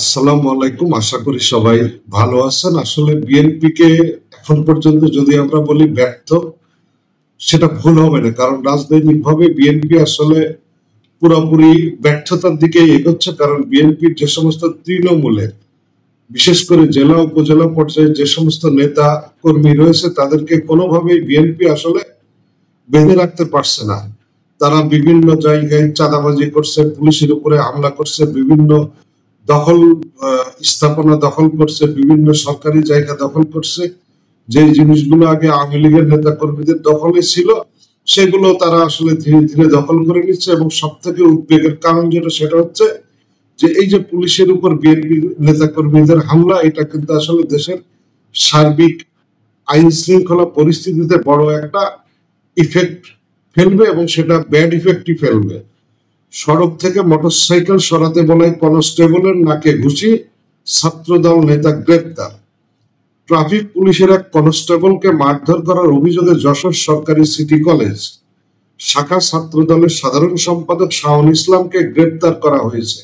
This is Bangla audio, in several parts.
আসসালামু আলাইকুম। আশা করি সবাই ভালো আছেন। আসলে বিএনপি কে এখন পর্যন্ত যদি আমরা বলি ব্যর্থ, সেটা ভুল হবে না, কারণ রাজনৈতিকভাবে বিএনপি আসলে পুরোপুরি ব্যর্থতার দিকে এগোচ্ছে। কারণ বিএনপির যে সমস্ত তৃণমূলে, বিশেষ করে জেলা উপজেলা পর্যায়ে যে সমস্ত নেতা কর্মী রয়েছে, তাদেরকে কোনোভাবেই বিএনপি আসলে বেঁধে রাখতে পারছে না। তারা বিভিন্ন জায়গায় চাঁদাবাজি করছে, পুলিশের উপরে হামলা করছে, বিভিন্ন দখল স্থাপনা দখল করছে, বিভিন্ন সরকারি জায়গা দখল করছে। যে জিনিসগুলো আগে আওয়ামী লীগের নেতা কর্মীদের দখলে ছিল, সেগুলো তারা আসলে ধীরে ধীরে দখল করে নিচ্ছে। এবং সব থেকে উদ্বেগের কারণ যেটা, সেটা হচ্ছে যে এই যে পুলিশের উপর বিএনপি নেতা কর্মীদের হামলা, এটা কিন্তু আসলে দেশের সার্বিক আইন শৃঙ্খলা পরিস্থিতিতে বড় একটা ইফেক্ট ফেলবে, এবং সেটা ব্যাড ইফেক্টই ফেলবে। সড়ক থেকে মোটরসাইকেল সরাতে বলায় কনস্টেবলের নাকে ঘুষি, ছাত্রদল নেতা গ্রেপ্তার। ট্রাফিক পুলিশের এক কনস্টেবলকে মারধর করার অভিযোগে যশোর সরকারি সিটি কলেজ শাখা ছাত্রদলের সাধারণ সম্পাদক শাওন ইসলামকে গ্রেপ্তার করা হয়েছে।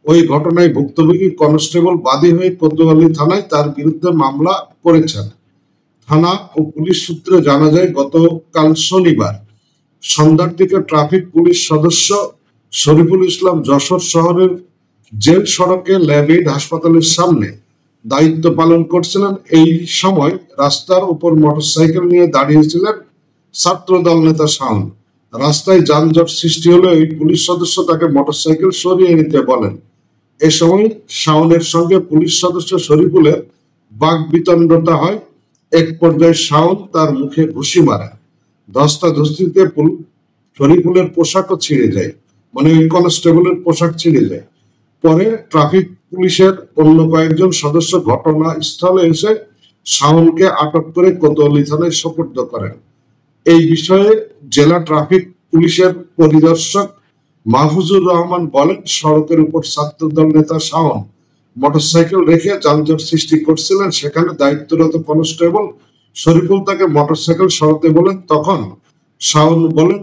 ওই ঘটনায় ভুক্তভোগী কনস্টেবল বাদী হয়ে কোতোয়ালি থানায় তার বিরুদ্ধে মামলা করেছেন। থানা ও পুলিশ সূত্রে জানা যায়, গতকাল শনিবার সন্ধ্যার দিকে ট্রাফিক পুলিশ সদস্য শরীফুল ইসলাম যশোর শহরের জেল সড়কে ল্যাবেড হাসপাতালের সামনে দায়িত্ব পালন করছিলেন। এই সময় রাস্তার উপর মোটরসাইকেল নিয়ে দাঁড়িয়েছিলেন ছাত্রদল নেতা শাওন। রাস্তায় যানজট সৃষ্টি হলে ওই পুলিশ সদস্য তাকে মোটরসাইকেল সরিয়ে নিতে বলেন। এ সময় শাওনের সঙ্গে পুলিশ সদস্য শরীফুলের বাকবিতণ্ডতা হয়। এক পর্যায়ে শাওন তার মুখে ঘুষি মারেন। ধস্তাধস্তিতে শরীফুলের পোশাকও ছিঁড়ে যায়, মানে ওই কনস্টেবলের পোশাক ছিঁড়ে যায়। পরে ট্রাফিক পুলিশের অন্য কয়েকজন সদস্য ঘটনাস্থলে এসে শাওনকে আটক করে কোতোয়ালি থানায় সোপর্দ করেন। এই বিষয়ে জেলা ট্রাফিক পুলিশের পরিদর্শক মাহফুজুর রহমান বলেন, সড়কের উপর ছাত্রদল নেতা শাওন মোটরসাইকেল রেখে যানজট সৃষ্টি করছিলেন। সেখানে দায়িত্বরত কনস্টেবল শরীফুল তাকে মোটরসাইকেল সরাতে বলেন। তখন শাওন বলেন,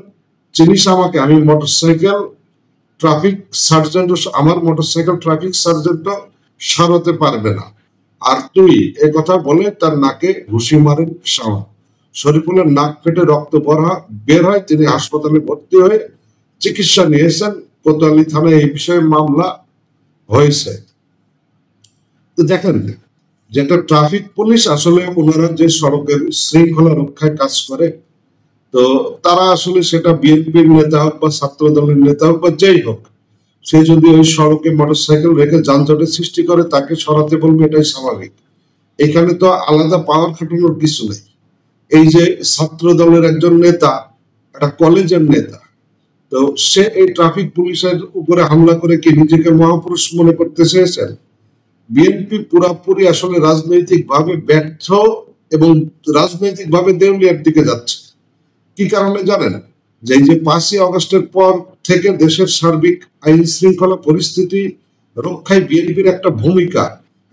চিনিস আমাকে? আমি মোটরসাইকেল ট্রাফিক সার্জেন্ট, আমার মোটরসাইকেল ট্রাফিক সার্জেন্টও সরাতে পারবে না, আর তুই? এ কথা বলে তার নাকে ঘুষি মারেন শাওন। শরীফুলের নাক ফেটে রক্ত বের হয়। তিনি হাসপাতালে ভর্তি হয়ে চিকিৎসা নিয়েছেন। কোতোয়ালি থানায় এই বিষয়ে মামলা হয়েছে। তো দেখেন, যেটা ট্রাফিক পুলিশ, আসলে ওনারা যে সড়কের শৃঙ্খলা রক্ষায় কাজ করে, তো তারা আসলে সেটা বিএনপির নেতা হোক বা ছাত্র দলের নেতা হোক বা যেই হোক, সে যদি ওই সড়কে মোটরসাইকেল রেখে যানজটের সৃষ্টি করে, তাকে সরাতে বলবে, এটাই স্বাভাবিক। এখানে তো আলাদা পাওয়ার খাটানোর কিছু নেই। এই যে ছাত্র দলের একজন নেতা, একটা কলেজের নেতা, তো সে এই ট্রাফিক পুলিশের উপরে হামলা করে কি নিজেকে মহাপুরুষ মনে করতে চেয়েছেন? বিএনপি পুরাপুরি আসলে রাজনৈতিক ভাবে ব্যর্থ এবং রাজনৈতিক ভাবে দেউলিয়ার দিকে যাচ্ছে। কি কারণে জানেন? যে এই যে 5ই আগস্টের পর থেকে দেশের সার্বিক আইন শৃঙ্খলা পরিস্থিতি রক্ষায় বিএনপির একটা ভূমিকা,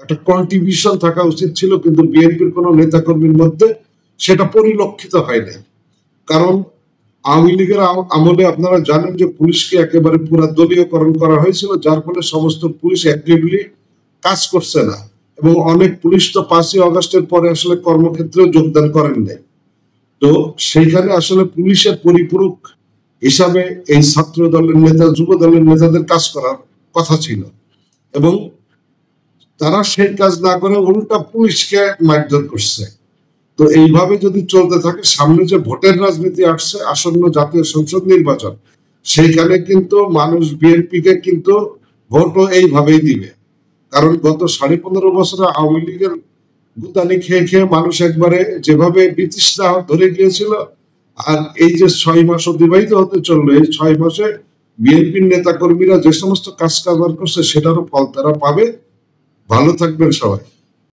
একটা কন্ট্রিবিউশন থাকা উচিত ছিল, কিন্তু বিএনপির কোন নেতা কর্মীর মধ্যে সেটা পরিলক্ষিত হয় নাই। কারণ আওয়ামী লীগের আমলে আপনারা জানেন যে পুলিশকে একেবারে পুরা দলীয়করণ করা হয়েছিল, যার ফলে সমস্ত পুলিশ অ্যাক্টিভলি কাজ করছে না, এবং অনেক পুলিশ তো 5ই আগস্টের পরে আসলে কর্মক্ষেত্রে যোগদান করেন নাই। তো সেইখানে আসলে পুলিশের পরিপূরক হিসাবে এই ছাত্র দলের নেতা, যুব দলের নেতাদের কাজ করার কথা ছিল, এবং তারা সেই কাজ না করে উল্টা পুলিশকে মারধর করছে। তো এইভাবে যদি চলতে থাকে, সামনে যে ভোটের রাজনীতি আসছে, আসন্ন জাতীয় সংসদ নির্বাচন, সেইখানে কিন্তু মানুষ বিএনপি কে কিন্তু ভোটও এইভাবেই দিবে। কারণ গত 15.5 বছরে আওয়ামী লীগের গুতানি খেয়ে খেয়ে মানুষ একবারে যেভাবে বিতৃষ্ণা ধরে গিয়েছিল, আর এই যে 6 মাস অতিবাহিত হতে চললো, এই 6 মাসে বিএনপির নেতা কর্মীরা যে সমস্ত কাজ কারবার করছে, সেটারও ফল তারা পাবে। ভালো থাকবেন সবাই।